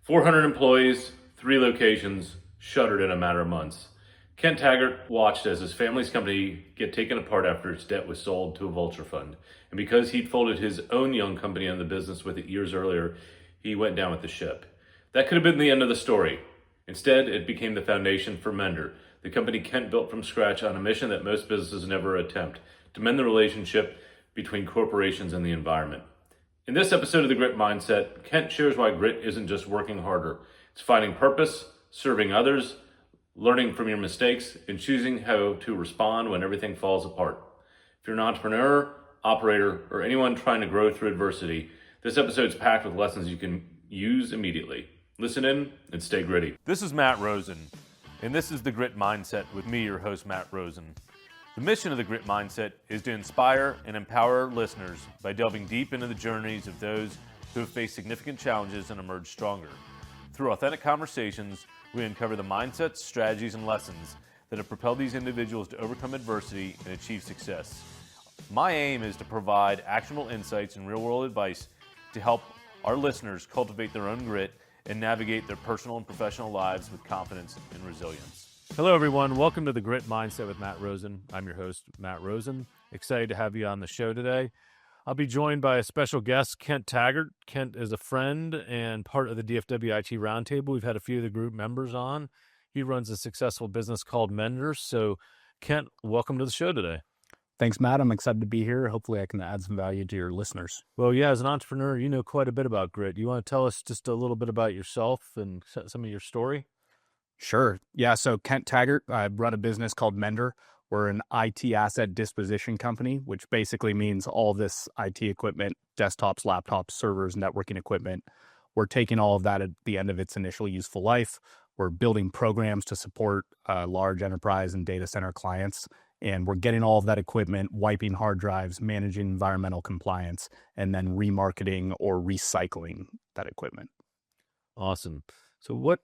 400 employees, 3 locations, shuttered in a matter of months. Kent Taggart watched as his family's company get taken apart after its debt was sold to a vulture fund. And because he'd folded his own young company into the business with it years earlier, he went down with the ship. That could have been the end of the story. Instead, it became the foundation for Mender, the company Kent built from scratch on a mission that most businesses never attempt, to mend the relationship between corporations and the environment. In this episode of The Grit Mindset, Kent shares why grit isn't just working harder. It's finding purpose, serving others, learning from your mistakes, and choosing how to respond when everything falls apart. If you're an entrepreneur, operator, or anyone trying to grow through adversity, this episode's packed with lessons you can use immediately. Listen in and stay gritty. This is Matt Rosen, and this is The Grit Mindset with me, your host, Matt Rosen. The mission of The Grit Mindset is to inspire and empower listeners by delving deep into the journeys of those who have faced significant challenges and emerged stronger. Through authentic conversations, we uncover the mindsets, strategies, and lessons that have propelled these individuals to overcome adversity and achieve success. My aim is to provide actionable insights and real-world advice to help our listeners cultivate their own grit and navigate their personal and professional lives with confidence and resilience. Hello, everyone. Welcome to The Grit Mindset with Matt Rosen. I'm your host, Matt Rosen. Excited to have you on the show today. I'll be joined by a special guest, Kent Taggart. Kent is a friend and part of the DFW IT Roundtable. We've had a few of the group members on. He runs a successful business called Mender. So, Kent, welcome to the show today. Thanks, Matt. I'm excited to be here. Hopefully I can add some value to your listeners. Well, yeah, as an entrepreneur, you know quite a bit about grit. You want to tell us just a little bit about yourself and some of your story? Sure. Yeah, so Kent Taggart, I run a business called Mender. We're an IT asset disposition company, which basically means all this IT equipment, desktops, laptops, servers, networking equipment. We're taking all of that at the end of its initial useful life. We're building programs to support large enterprise and data center clients. And we're getting all of that equipment, wiping hard drives, managing environmental compliance, and then remarketing or recycling that equipment. Awesome. So what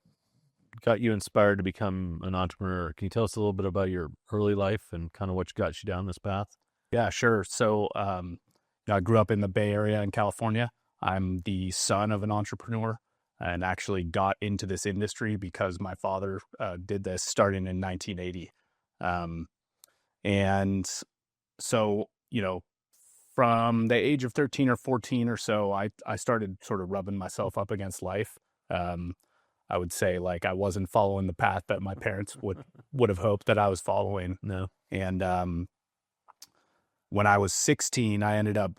got you inspired to become an entrepreneur? Can you tell us a little bit about your early life and kind of what got you down this path? Yeah, sure. So I grew up in the Bay Area in California. I'm the son of an entrepreneur and actually got into this industry because my father did this starting in 1980. And so, from the age of 13 or 14 or so, I started sort of rubbing myself up against life. I would say I wasn't following the path that my parents would have hoped that I was following. No. And when I was 16, I ended up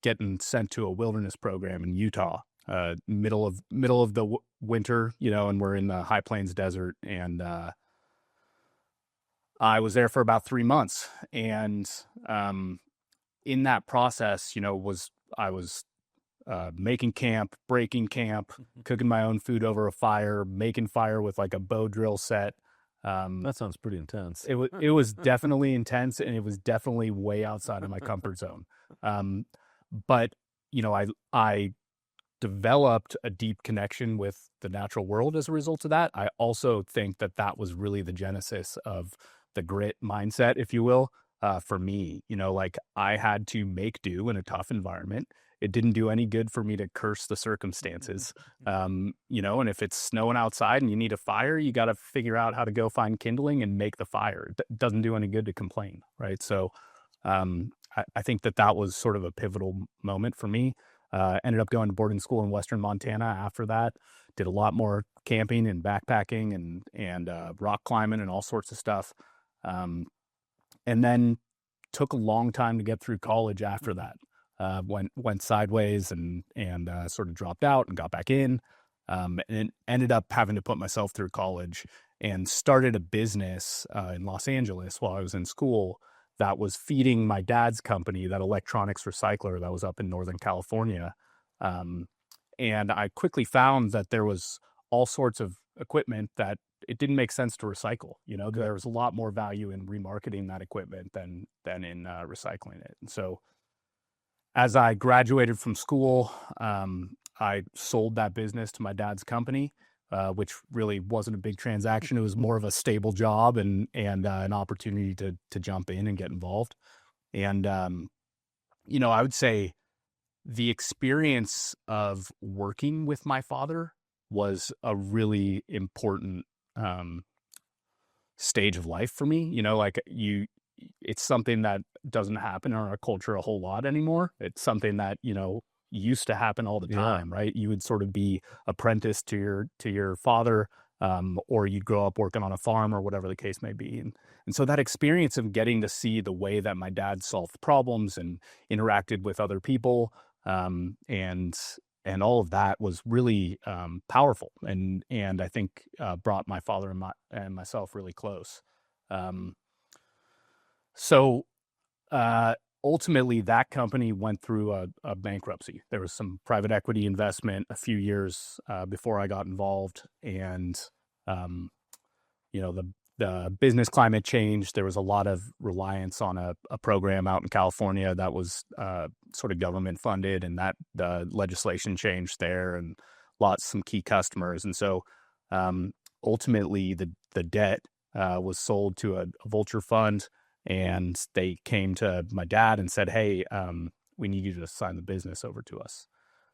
getting sent to a wilderness program in Utah, middle of the winter, and we're in the High Plains Desert. And I was there for about 3 months. And in that process, I was making camp, breaking camp, cooking my own food over a fire, making fire with a bow drill set. That sounds pretty intense. It was definitely intense, and it was definitely way outside of my comfort zone. But I developed a deep connection with the natural world as a result of that. I also think that was really the genesis of the grit mindset, if you will, for me. I had to make do in a tough environment. It didn't do any good for me to curse the circumstances. And if it's snowing outside and you need a fire, you got to figure out how to go find kindling and make the fire. It doesn't do any good to complain, right? So I think that was sort of a pivotal moment for me. Ended up going to boarding school in Western Montana after that. Did a lot more camping and backpacking and rock climbing and all sorts of stuff. And then took a long time to get through college after that. Went sideways and sort of dropped out and got back in, and ended up having to put myself through college and started a business in Los Angeles while I was in school that was feeding my dad's company, that electronics recycler that was up in Northern California. And I quickly found that there was all sorts of equipment that it didn't make sense to recycle. There was a lot more value in remarketing that equipment than in recycling it. And so as I graduated from school, I sold that business to my dad's company, which really wasn't a big transaction. It was more of a stable job and an opportunity to jump in and get involved. And, I would say the experience of working with my father was a really important um, stage of life for me. Like it's something that doesn't happen in our culture a whole lot anymore. It's something that, used to happen all the Yeah. time, right? You would sort of be apprenticed to your father, or you'd grow up working on a farm or whatever the case may be. And so that experience of getting to see the way that my dad solved problems and interacted with other people, and all of that was really powerful, and I think brought my father and myself really close. Um, so uh, ultimately, that company went through a bankruptcy. There was some private equity investment a few years before I got involved, and um, the business climate changed. There was a lot of reliance on a program out in California that was sort of government funded, and that the legislation changed there, and some key customers. And so ultimately, the debt was sold to a vulture fund, and they came to my dad and said, "Hey, we need you to sign the business over to us."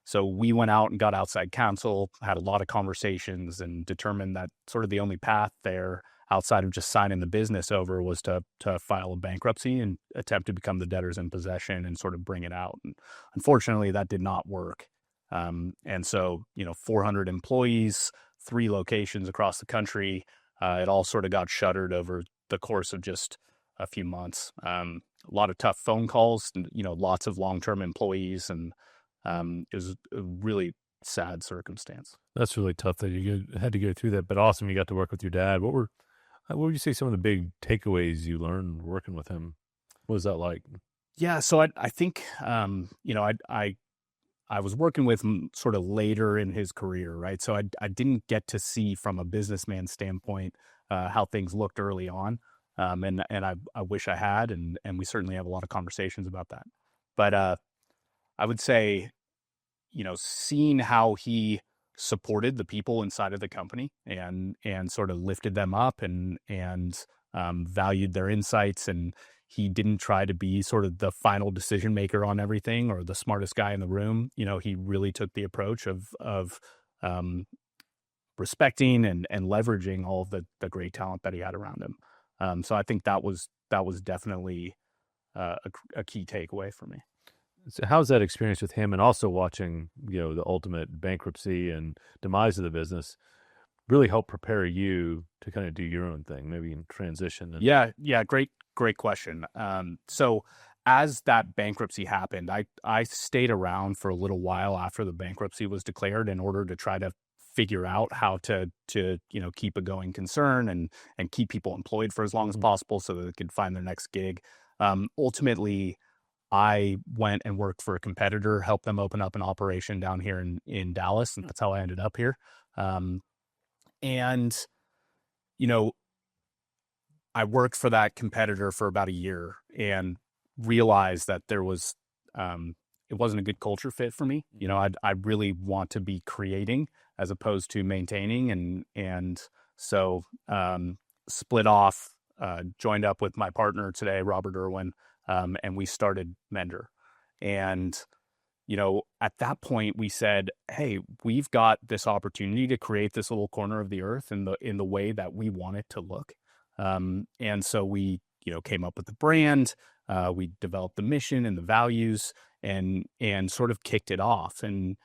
So we went out and got outside counsel, had a lot of conversations, and determined that sort of the only path there outside of just signing the business over was to file a bankruptcy and attempt to become the debtors in possession and sort of bring it out. And unfortunately, that did not work. And so, 400 employees, 3 locations across the country, it all sort of got shuttered over the course of just a few months. A lot of tough phone calls, and, lots of long-term employees, and it was a really sad circumstance. That's really tough that you had to go through that, but awesome you got to work with your dad. What would you say some of the big takeaways you learned working with him? What was that like? Yeah, so I think I was working with him sort of later in his career, right? So I didn't get to see from a businessman standpoint how things looked early on, and I wish I had, and we certainly have a lot of conversations about that. But I would say, seeing how he supported the people inside of the company and sort of lifted them up and valued their insights, and he didn't try to be sort of the final decision maker on everything or the smartest guy in the room. He really took the approach of um, respecting and leveraging all of the great talent that he had around him. So I think that was definitely a key takeaway for me. So how's that experience with him and also watching, the ultimate bankruptcy and demise of the business really help prepare you to kind of do your own thing, maybe in transition? Yeah, great question. So as that bankruptcy happened, I stayed around for a little while after the bankruptcy was declared in order to try to figure out how to keep a going concern and keep people employed for as long as possible so that they could find their next gig. Ultimately, I went and worked for a competitor, helped them open up an operation down here in Dallas, and that's how I ended up here. And you know, I worked for that competitor for about a year and realized that it wasn't a good culture fit for me. I really want to be creating as opposed to maintaining, and so split off, joined up with my partner today, Robert Irwin, and we started Mender. And at that point we said, hey, we've got this opportunity to create this little corner of the earth in the way that we want it to look. And so we, came up with the brand, we developed the mission and the values, and sort of kicked it off. And,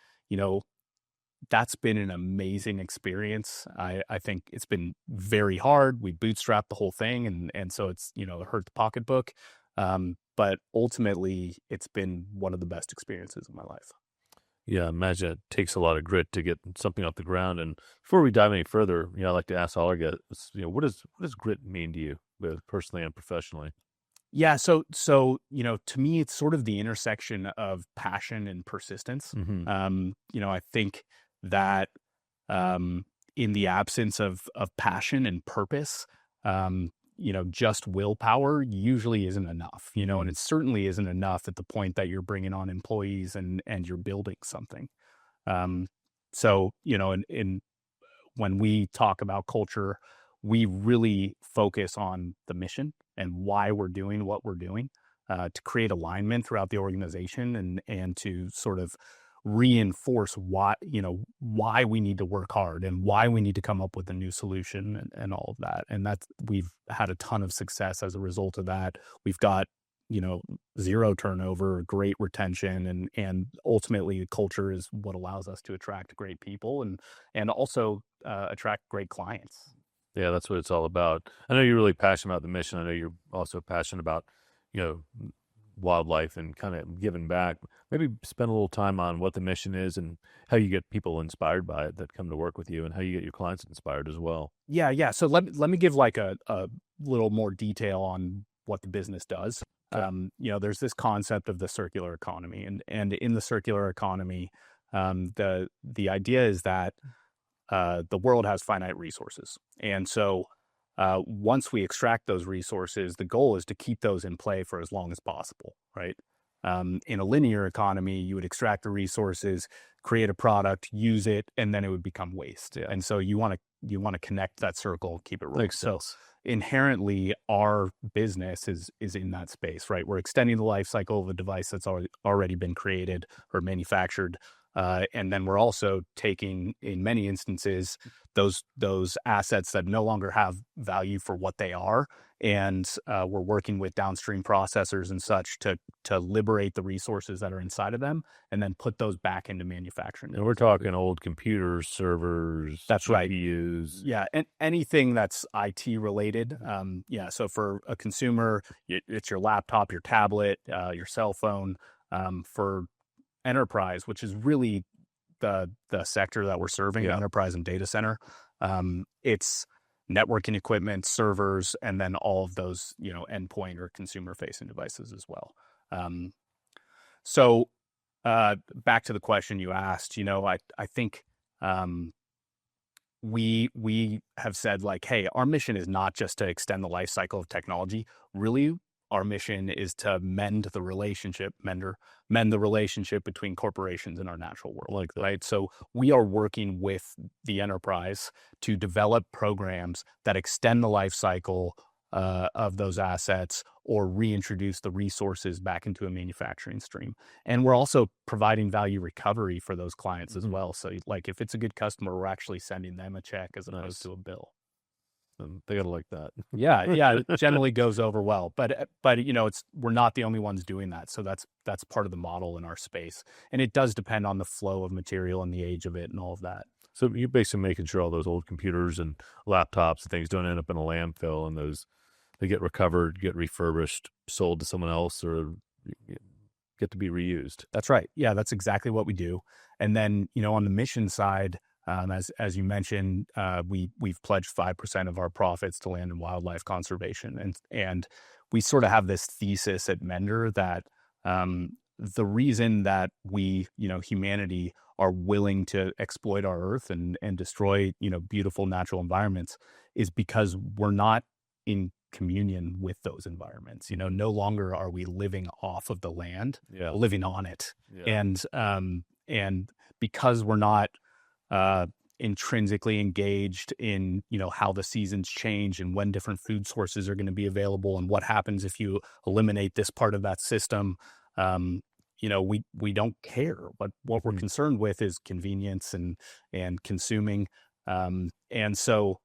that's been an amazing experience. I think it's been very hard. We bootstrapped the whole thing, and so it's, it hurt the pocketbook. But ultimately it's been one of the best experiences of my life. Yeah, imagine it takes a lot of grit to get something off the ground. And before we dive any further, I like to ask all our guests, what does grit mean to you, both personally and professionally? Yeah, so to me, it's sort of the intersection of passion and persistence. Mm-hmm. I think that in the absence of passion and purpose, just willpower usually isn't enough. And it certainly isn't enough at the point that you're bringing on employees and you're building something. So in when we talk about culture, we really focus on the mission and why we're doing what we're doing, to create alignment throughout the organization and to sort of reinforce why we need to work hard and why we need to come up with a new solution and all of that. And we've had a ton of success as a result of that. We've got, zero turnover, great retention, and ultimately the culture is what allows us to attract great people and also attract great clients. Yeah, that's what it's all about. I know you're really passionate about the mission. I know you're also passionate about, wildlife and kind of giving back. Maybe spend a little time on what the mission is and how you get people inspired by it that come to work with you, and how you get your clients inspired as well. Yeah. So let me give like a little more detail on what the business does. Okay. There's this concept of the circular economy, and in the circular economy, the idea is that the world has finite resources, and so once we extract those resources, the goal is to keep those in play for as long as possible, right? In a linear economy, you would extract the resources, create a product, use it, and then it would become waste. Yeah. And so you want to connect that circle, keep it rolling. Makes sense. Inherently, our business is in that space, right? We're extending the life cycle of a device that's already been created or manufactured, and then we're also taking, in many instances, those assets that no longer have value for what they are, and we're working with downstream processors and such to liberate the resources that are inside of them, and then put those back into manufacturing. And we're talking old computers, servers, That's right. GPUs. Yeah, and anything that's IT related. So for a consumer, it's your laptop, your tablet, your cell phone. For enterprise, which is really the sector that we're serving, Yeah. enterprise and data center, it's networking equipment, servers, and then all of those, endpoint or consumer facing devices as well. So back to the question you asked, I think we have said, like, hey, our mission is not just to extend the life cycle of technology. Really, our mission is to mend the relationship between corporations and our natural world. Like that. Right? So we are working with the enterprise to develop programs that extend the life cycle of those assets, or reintroduce the resources back into a manufacturing stream. And we're also providing value recovery for those clients as well. So like, if it's a good customer, we're actually sending them a check as opposed to a bill. They gotta like that. Yeah, it generally goes over well. But we're not the only ones doing that. So that's part of the model in our space. And it does depend on the flow of material and the age of it and all of that. So you're basically making sure all those old computers and laptops and things don't end up in a landfill, and they get recovered, get refurbished, sold to someone else, or get to be reused. That's right. Yeah, that's exactly what we do. And then, on the mission side, as you mentioned, we've pledged 5% of our profits to land and wildlife conservation, and we sort of have this thesis at Mender that the reason that we, humanity, are willing to exploit our earth and destroy, beautiful natural environments is because we're not in communion with those environments. No longer are we living off of the land, Yeah. we're living on it. Yeah. And because we're not intrinsically engaged in, how the seasons change and when different food sources are going to be available and what happens if you eliminate this part of that system, we don't care. But what we're concerned with is convenience and consuming. And so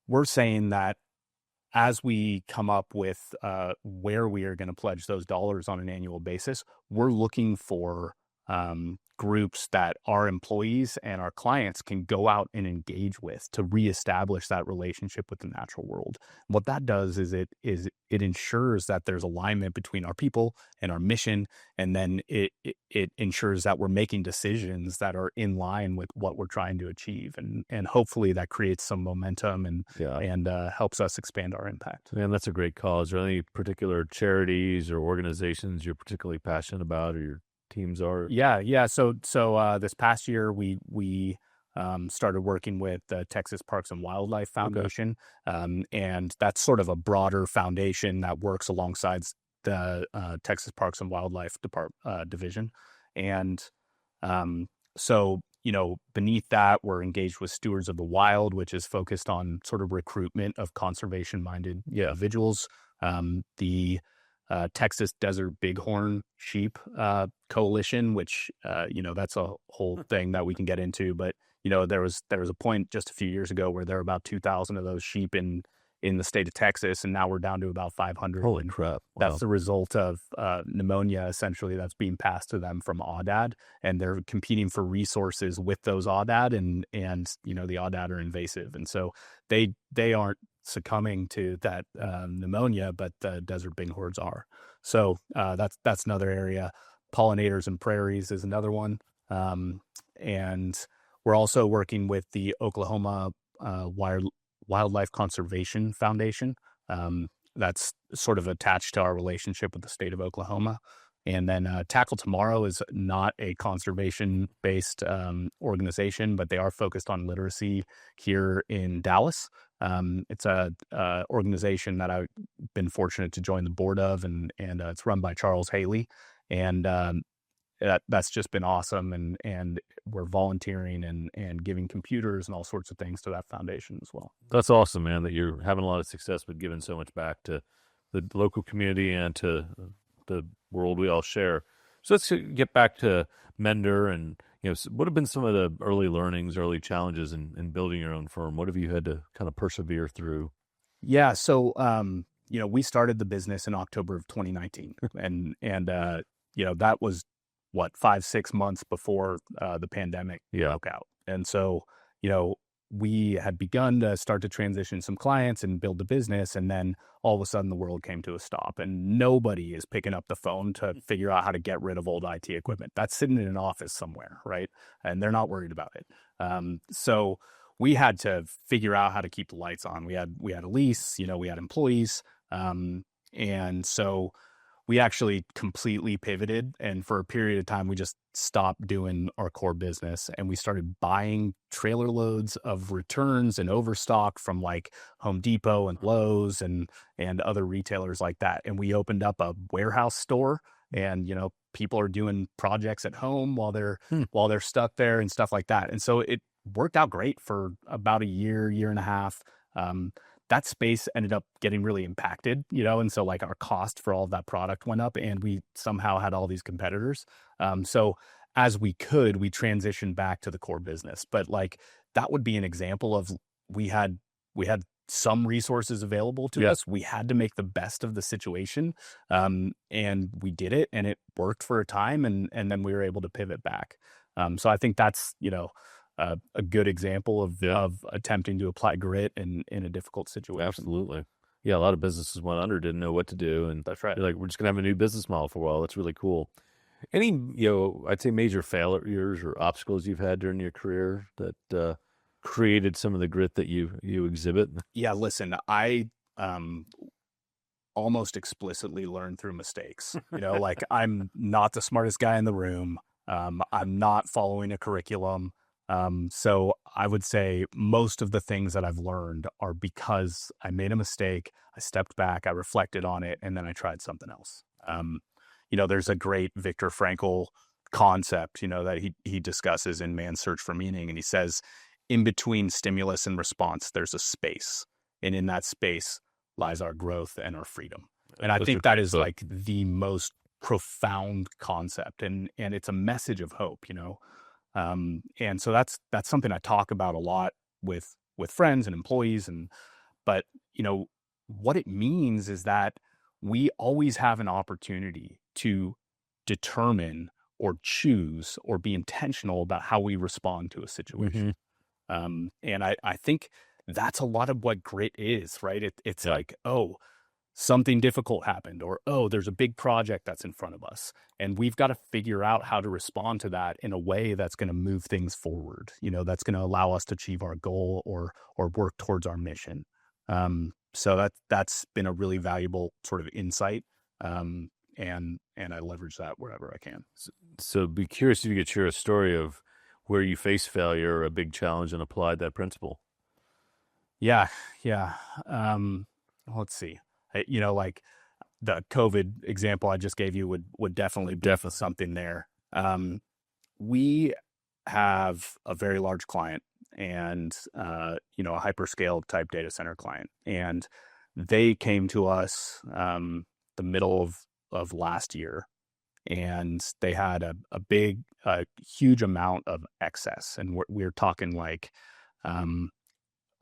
we're saying that as we come up with where we are going to pledge those dollars on an annual basis, we're looking for groups that our employees and our clients can go out and engage with to reestablish that relationship with the natural world. What that does is it ensures that there's alignment between our people and our mission, and then it ensures that we're making decisions that are in line with what we're trying to achieve, and hopefully that creates some momentum and helps us expand our impact. Man, that's a great cause. Are there any particular charities or organizations you're particularly passionate about, or your teams are? Yeah. So this past year, we started working with the Texas Parks and Wildlife Foundation. Okay. And that's sort of a broader foundation that works alongside the Texas Parks and Wildlife Division. And so, beneath that, we're engaged with Stewards of the Wild, which is focused on sort of recruitment of conservation-minded individuals. The Texas Desert Bighorn Sheep Coalition, which that's a whole thing that we can get into. But there was a point just a few years ago where there were about 2,000 of those sheep in the state of Texas, and now we're down to about 500. Holy crap! Wow. That's the result of pneumonia, essentially, that's being passed to them from aoudad, and they're competing for resources with those aoudad, and the aoudad are invasive, and so they aren't succumbing to that pneumonia, but the desert bighorns are. So that's another area. Pollinators and prairies is another one, and we're also working with the Oklahoma Wildlife Conservation Foundation. That's sort of attached to our relationship with the state of Oklahoma. And then Tackle Tomorrow is not a conservation-based organization, but they are focused on literacy here in Dallas. It's a organization that I've been fortunate to join the board of, and it's run by Charles Haley. And that's just been awesome. And we're volunteering and giving computers and all sorts of things to that foundation as well. That's awesome, man, that you're having a lot of success with giving so much back to the local community and to the world we all share. So let's get back to Mender, and what have been some of the early learnings, early challenges in building your own firm? What have you had to kind of persevere through? Yeah, so we started the business in October of 2019, and that was 5-6 months before the pandemic broke out, and so we had begun to start to transition some clients and build the business, and then all of a sudden the world came to a stop, and nobody is picking up the phone to figure out how to get rid of old IT equipment. That's sitting in an office somewhere, right? And they're not worried about it. So we had to figure out how to keep the lights on. We had a lease, we had employees, and so we actually completely pivoted, and for a period of time, we just stopped doing our core business, and we started buying trailer loads of returns and overstock from like Home Depot and Lowe's and other retailers like that. And we opened up a warehouse store, and people are doing projects at home while they're stuck there and stuff like that. And so it worked out great for about a year and a half. That space ended up getting really impacted, and so like our cost for all of that product went up, and we somehow had all these competitors. So as we transitioned back to the core business, but like that would be an example of we had some resources available to us. We had to make the best of the situation, and we did it, and it worked for a time, and then we were able to pivot back. So I think that's a good example of attempting to apply grit in a difficult situation. Absolutely. Yeah, a lot of businesses went under, didn't know what to do. And that's right. You're like, we're just going to have a new business model for a while. That's really cool. Any, I'd say major failures or obstacles you've had during your career that created some of the grit that you exhibit? Yeah, listen, I almost explicitly learn through mistakes. Like I'm not the smartest guy in the room. I'm not following a curriculum. So I would say most of the things that I've learned are because I made a mistake, I stepped back, I reflected on it, and then I tried something else. There's a great Viktor Frankl concept, that he discusses in Man's Search for Meaning. And he says, in between stimulus and response, there's a space. And in that space lies our growth and our freedom. And I think that is like the most profound concept. And it's a message of hope, and so that's something I talk about a lot with friends and employees. But what it means is that we always have an opportunity to determine or choose or be intentional about how we respond to a situation. And I think that's a lot of what grit is, right? It's like, something difficult happened, or, there's a big project that's in front of us, and we've got to figure out how to respond to that in a way that's going to move things forward, that's going to allow us to achieve our goal or work towards our mission. So that's been a really valuable sort of insight. And I leverage that wherever I can. So be curious if you could share a story of where you faced failure or a big challenge and applied that principle. Yeah. Let's see. Like the COVID example I just gave you would definitely be something there. We have a very large client and, a hyperscale type data center client. And they came to us the middle of last year, and they had a huge amount of excess, and we're talking like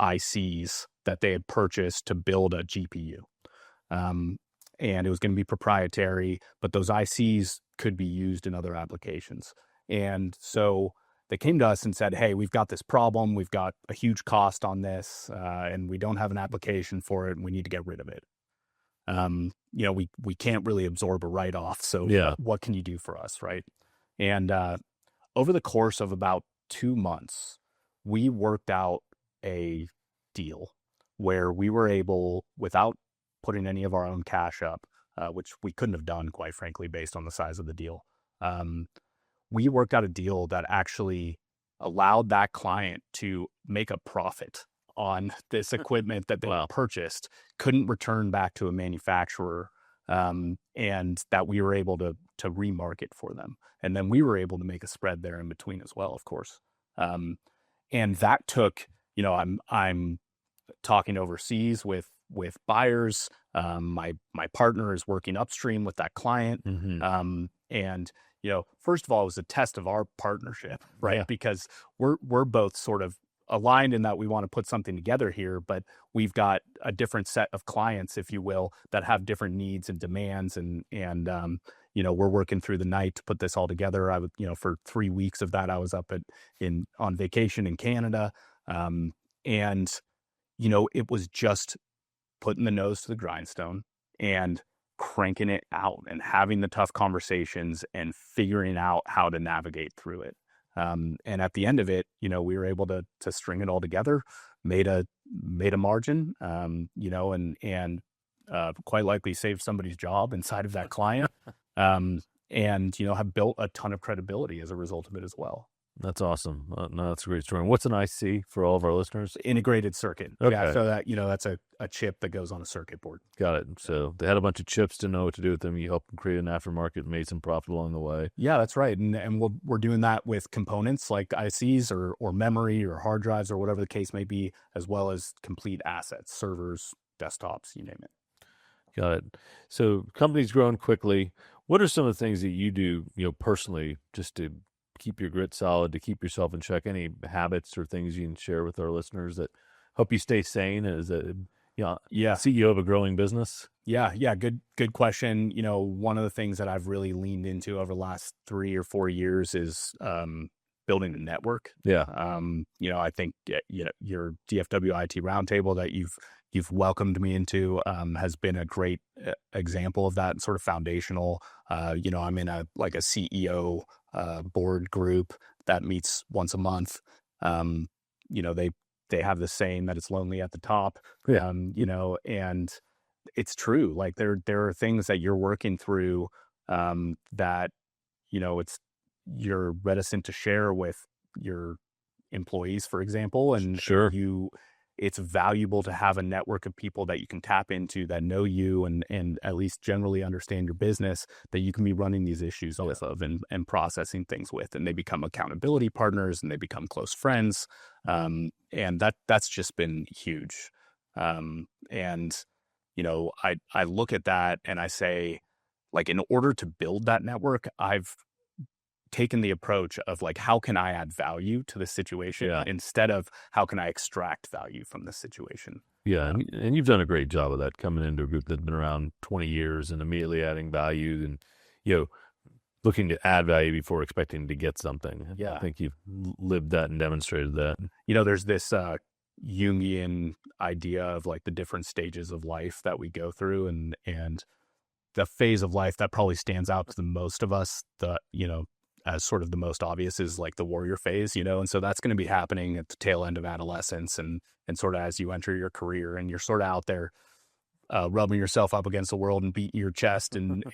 ICs that they had purchased to build a GPU. And it was going to be proprietary, but those ICs could be used in other applications. And so they came to us and said, hey, we've got this problem. We've got a huge cost on this, and we don't have an application for it, and we need to get rid of it. We can't really absorb a write-off. So what can you do for us, right? And over the course of about 2 months, we worked out a deal where we were able, without putting any of our own cash up, which we couldn't have done, quite frankly, based on the size of the deal. We worked out a deal that actually allowed that client to make a profit on this equipment that they purchased, couldn't return back to a manufacturer, and that we were able to remarket for them. And then we were able to make a spread there in between as well, of course. And that took, I'm talking overseas with buyers. My partner is working upstream with that client. And, first of all, it was a test of our partnership, right? Yeah. Because we're both sort of aligned in that we want to put something together here, but we've got a different set of clients, if you will, that have different needs and demands. And we're working through the night to put this all together. I would, for 3 weeks of that, I was up on vacation in Canada. And it was just putting the nose to the grindstone and cranking it out and having the tough conversations and figuring out how to navigate through it. And at the end of it, we were able to string it all together, made a margin, and quite likely saved somebody's job inside of that client, and have built a ton of credibility as a result of it as well. That's awesome. No, that's a great story. What's an IC for all of our listeners? Integrated circuit. Okay. Yeah, so that, that's a chip that goes on a circuit board. Got it. So they had a bunch of chips, didn't know what to do with them. You helped them create an aftermarket, made some profit along the way. Yeah, that's right. And we're doing that with components like ICs or memory or hard drives or whatever the case may be, as well as complete assets, servers, desktops, you name it. Got it. So company's growing quickly. What are some of the things that you do, personally, just to keep your grit solid, to keep yourself in check? Any habits or things you can share with our listeners that help you stay sane as a CEO of a growing business? Yeah. Good question. One of the things that I've really leaned into over the last 3 or 4 years is building a network. Yeah. I think your DFW IT roundtable that you've welcomed me into has been a great example of that, sort of foundational. I'm in a CEO board group that meets once a month. They have the saying that it's lonely at the top. Yeah. And it's true. Like there are things that you're working through that you're reticent to share with your employees, for example. And sure, it's valuable to have a network of people that you can tap into that know you and at least generally understand your business, that you can be running these issues with and processing things with, and they become accountability partners and they become close friends. And that's just been huge. I look at that and I say, in order to build that network, I've taken the approach of how can I add value to the situation instead of how can I extract value from this situation. Yeah. And you've done a great job of that, coming into a group that's been around 20 years and immediately adding value and, looking to add value before expecting to get something. Yeah. I think you've lived that and demonstrated that. There's this Jungian idea of the different stages of life that we go through, and the phase of life that probably stands out to the most of us, as sort of the most obvious, is the warrior phase, and so that's going to be happening at the tail end of adolescence and sort of as you enter your career and you're sort of out there rubbing yourself up against the world and beating your chest and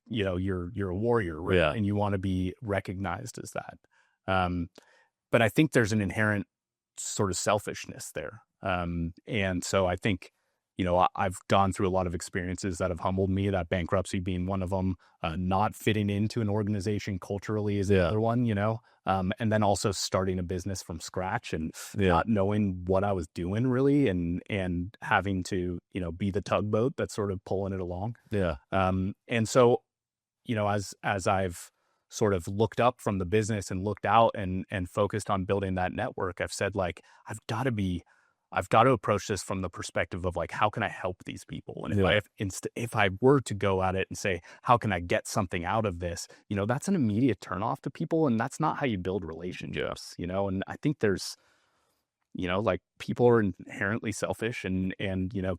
you're a warrior, right? Yeah. And you want to be recognized as that. But I think there's an inherent sort of selfishness there. And so I think, I've gone through a lot of experiences that have humbled me, that bankruptcy being one of them. Not fitting into an organization culturally is the other one, And then also starting a business from scratch and Yeah. not knowing what I was doing really, and having to, be the tugboat that's sort of pulling it along. Yeah. And so, as I've sort of looked up from the business and looked out and focused on building that network, I've said like, I've got to approach this from the perspective of like, how can I help these people? And Yeah. if I were to go at it and say, how can I get something out of this? That's an immediate turnoff to people, and that's not how you build relationships. And I think there's, like people are inherently selfish, and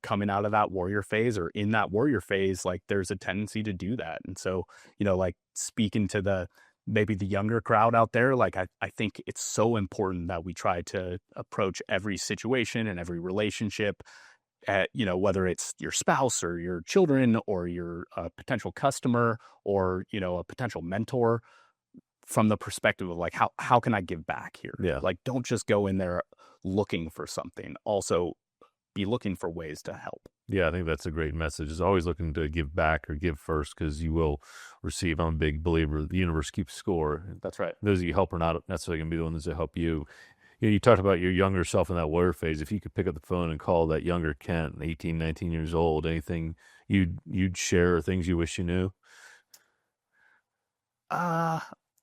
coming out of that warrior phase or in that warrior phase, like there's a tendency to do that. And so, like speaking to maybe the younger crowd out there, like I think it's so important that we try to approach every situation and every relationship at, whether it's your spouse or your children or your potential customer or, a potential mentor, from the perspective of like, how can I give back here? Yeah. Like, don't just go in there looking for something. Also be looking for ways to help. Yeah, I think that's a great message. Is always looking to give back or give first, because you will receive. I'm a big believer the universe keeps score. That's right. Those you help are not necessarily going to be the ones that help you. You talked about your younger self in that warrior phase. If you could pick up the phone and call that younger Kent, 18, 19 years old, anything you'd share or things you wish you knew?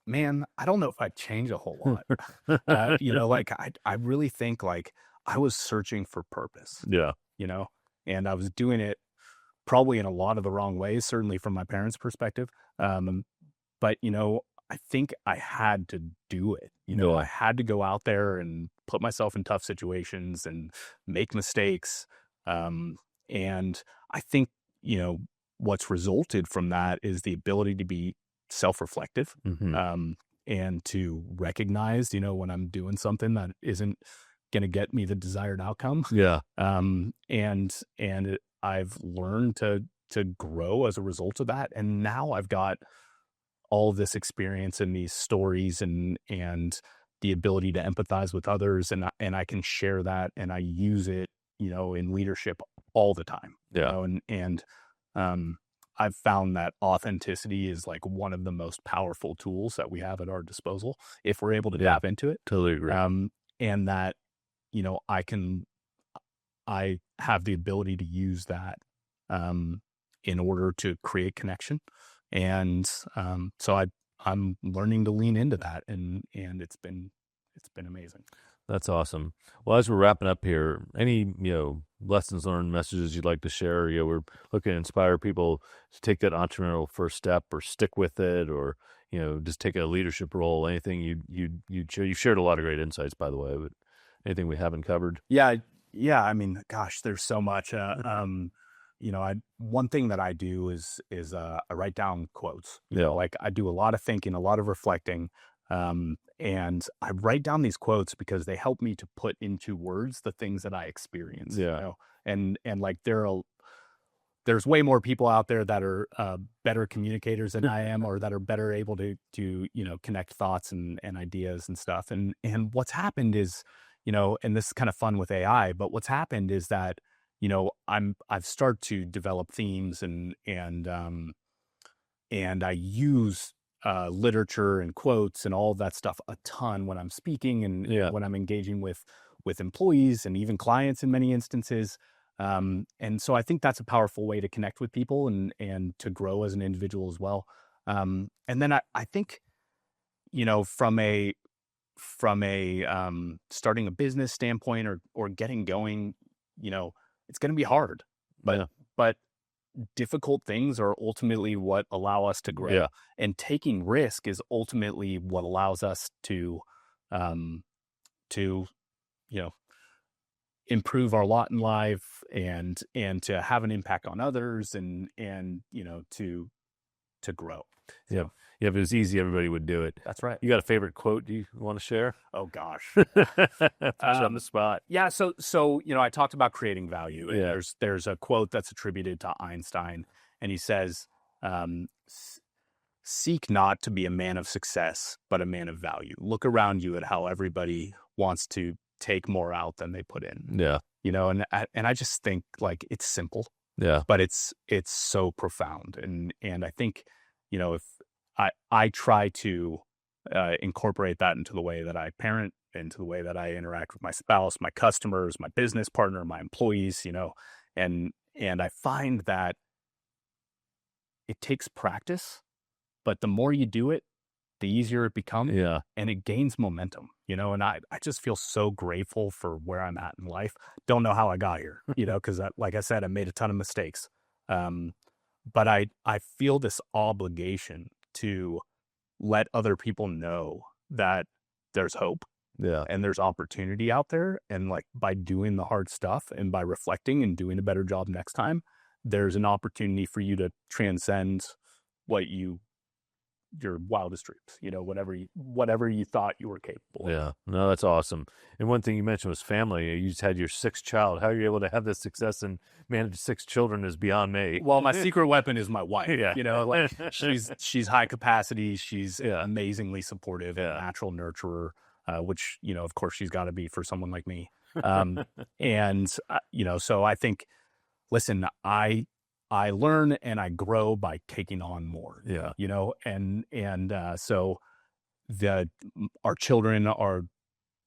Man, I don't know if I'd change a whole lot. Like I really think like I was searching for purpose, Yeah. and I was doing it probably in a lot of the wrong ways, certainly from my parents' perspective. But I think I had to do it. Yeah. I had to go out there and put myself in tough situations and make mistakes. And I think, what's resulted from that is the ability to be self-reflective, Mm-hmm. and to recognize, when I'm doing something that isn't going to get me the desired outcome. Yeah. I've learned to grow as a result of that. And now I've got all this experience and these stories and the ability to empathize with others. And I can share that, and I use it, in leadership all the time. Yeah. I've found that authenticity is like one of the most powerful tools that we have at our disposal if we're able to tap into it. Totally agree. And that, I have the ability to use that in order to create connection. And so I'm learning to lean into that, and it's been amazing. That's awesome. Well, as we're wrapping up here, any lessons learned, messages you'd like to share? We're looking to inspire people to take that entrepreneurial first step, or stick with it, or just take a leadership role. Anything you share? You've shared a lot of great insights, by the way. But anything we haven't covered? Yeah. I mean, gosh, there's so much. One thing that I do is I write down quotes. Like I do a lot of thinking, a lot of reflecting. And I write down these quotes because they help me to put into words the things that I experience. Yeah. And like there's way more people out there that are better communicators than I am, or that are better able to connect thoughts and ideas and stuff. And what's happened is, and this is kind of fun with AI, but what's happened is that, I've started to develop themes and I use literature and quotes and all of that stuff a ton when I'm speaking and when I'm engaging with employees and even clients in many instances. And so I think that's a powerful way to connect with people and to grow as an individual as well. And then I think, from a starting a business standpoint or getting going, it's going to be hard, but difficult things are ultimately what allow us to grow. And taking risk is ultimately what allows us to improve our lot in life and to have an impact on others and to grow. Yeah. If it was easy, everybody would do it. That's right. You got a favorite quote you want to share? Oh gosh. Put you on the spot. Yeah. So, I talked about creating value. And Yeah. There's a quote that's attributed to Einstein, and he says, seek not to be a man of success, but a man of value. Look around you at how everybody wants to take more out than they put in. Yeah. And I just think like it's simple. Yeah. But it's so profound. And I think, if I try to, incorporate that into the way that I parent, into the way that I interact with my spouse, my customers, my business partner, my employees, and I find that it takes practice, but the more you do it, the easier it becomes, Yeah. and it gains momentum, and I just feel so grateful for where I'm at in life. Don't know how I got here, because like I said, I made a ton of mistakes. But I feel this obligation to let other people know that there's hope Yeah. and there's opportunity out there. And like by doing the hard stuff and by reflecting and doing a better job next time, there's an opportunity for you to transcend what your wildest dreams, whatever you thought you were capable of. Yeah. No, that's awesome. And one thing you mentioned was family. You just had your sixth child. How are you able to have this success and manage 6 children is beyond me. Well, my secret weapon is my wife. Yeah. Like she's high capacity. She's Yeah. amazingly supportive, Yeah. natural nurturer, which, of course she's got to be for someone like me. And, so I think, listen, I learn and I grow by taking on more, Yeah. So our children are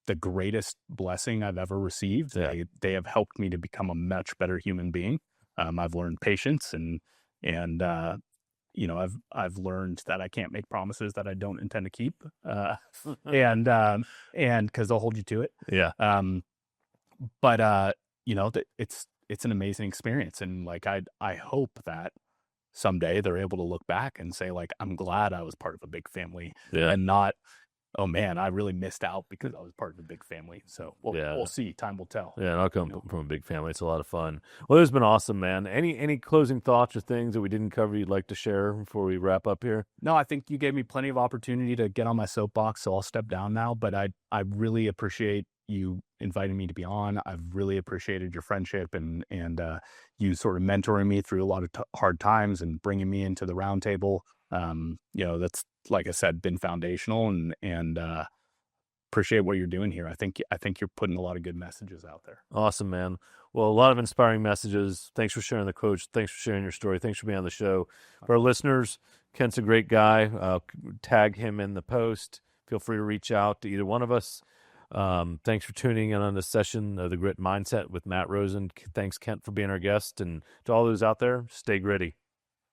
the greatest blessing I've ever received. Yeah. They have helped me to become a much better human being. I've learned patience and I've learned that I can't make promises that I don't intend to keep. And cause they'll hold you to it. Yeah. But it's an amazing experience. And like, I hope that someday they're able to look back and say like, I'm glad I was part of a big family Yeah. and not, oh man, I really missed out because I was part of a big family. So we'll see. Time will tell. Yeah, and I'll come from a big family. It's a lot of fun. Well, it's been awesome, man. Any closing thoughts or things that we didn't cover you'd like to share before we wrap up here? No, I think you gave me plenty of opportunity to get on my soapbox, so I'll step down now. But I really appreciate you inviting me to be on. I've really appreciated your friendship and you sort of mentoring me through a lot of hard times and bringing me into the round table. That's, like I said, been foundational and appreciate what you're doing here. I think you're putting a lot of good messages out there. Awesome, man. Well, a lot of inspiring messages. Thanks for sharing the coach. Thanks for sharing your story. Thanks for being on the show. For our listeners, Kent's a great guy. Tag him in the post. Feel free to reach out to either one of us. Thanks for tuning in on this session of The Grit Mindset with Matt Rosen. Thanks, Kent, for being our guest. And to all those out there, stay gritty.